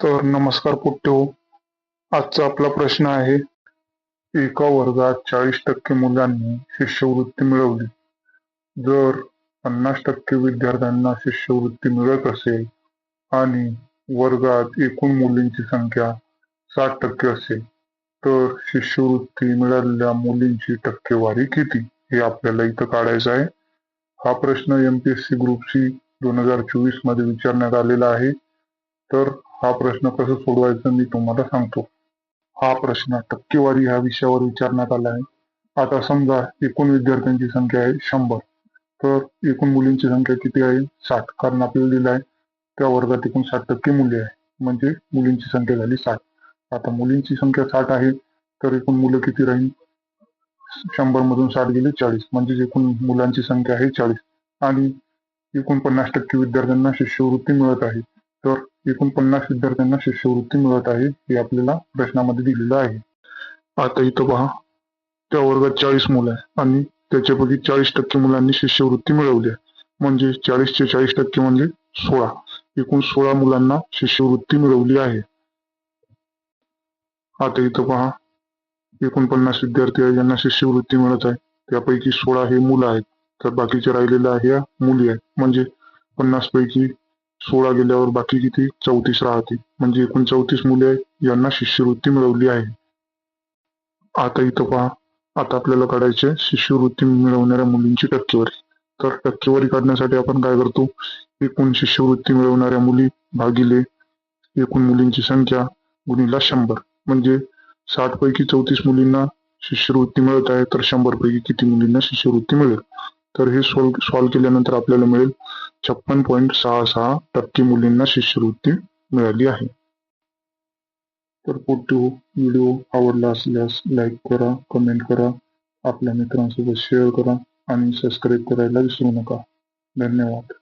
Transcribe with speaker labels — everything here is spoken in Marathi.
Speaker 1: तर नमस्कार पोट्टे. आजचा आपला प्रश्न आहे, एका वर्गात 40% मुलांनी शिष्यवृत्ती मिळवली. जर 50% विद्यार्थ्यांना शिष्यवृत्ती मिळत असेल आणि वर्गात एकूण मुलींची संख्या 60% असेल, तर शिष्यवृत्ती मिळालेल्या मुलींची टक्केवारी किती? हे आपल्याला इथं काढायचं आहे. हा प्रश्न MPSC ग्रुप सी 2024 मध्ये विचारण्यात आलेला आहे. तर हा प्रश्न कसं सोडवायचा मी तुम्हाला सांगतो. हा प्रश्न टक्केवारी ह्या विषयावर विचारण्यात आला आहे. आता समजा एकूण विद्यार्थ्यांची संख्या आहे 100, तर एकूण मुलींची संख्या किती आहे? 60. कारण आपल्याला दिलं आहे त्या वर्गात एकूण 60% मुली आहे, म्हणजे मुलींची संख्या झाली 60. आता मुलींची संख्या 60 आहे, तर एकूण मुलं किती राहील? 100 मधून 60 गेले 40, म्हणजे एकूण मुलांची संख्या आहे 40. आणि एकूण 50% विद्यार्थ्यांना शिष्यवृत्ती मिळत आहे. तर एकूण 50 विद्यार्थ्यांना शिष्यवृत्ती मिळत आहे, हे आपल्याला प्रश्नामध्ये दिलेलं आहे. आता इथं पहा, त्या वर्गात 40 मुलं आहे आणि त्याच्यापैकी 40% मुलांनी शिष्यवृत्ती मिळवली आहे. म्हणजे 40चे 40% म्हणजे 16. एकूण 16 मुलांना शिष्यवृत्ती मिळवली आहे. आता इथं पहा, एकूण 50 विद्यार्थी आहे ज्यांना शिष्यवृत्ती मिळत आहे, त्यापैकी 16 हे मुलं आहेत, तर बाकीचे राहिलेल्या ह्या मुली आहेत. म्हणजे 50 पैकी 16 गेल्यावर बाकी किती? 34 राहतील. म्हणजे एकूण 34 मुले आहेत यांना शिष्यवृत्ती मिळवली आहे. आता इथं पहा, आता आपल्याला काढायचे शिष्यवृत्ती मिळवणाऱ्या मुलींची टक्केवारी. तर टक्केवारी काढण्यासाठी आपण काय करतो? एकूण शिष्यवृत्ती मिळवणाऱ्या मुली भागिले एकूण मुलींची संख्या गुणिले 100. म्हणजे 60 पैकी 34 मुलींना शिष्यवृत्ती मिळत आहे, तर 100 पैकी किती मुलींना शिष्यवृत्ती मिळेल? तर हे सॉल्व्ह केल्यानंतर आपल्याला मिळेल 56.66% मुलींना शिष्यवृत्ती मिळाली आहे. तर व्हिडिओ आवडला असल्यास लाईक करा, कमेंट करा, आपल्या मित्रांसोबत शेअर करा आणि सबस्क्राईब करायला विसरू नका. धन्यवाद.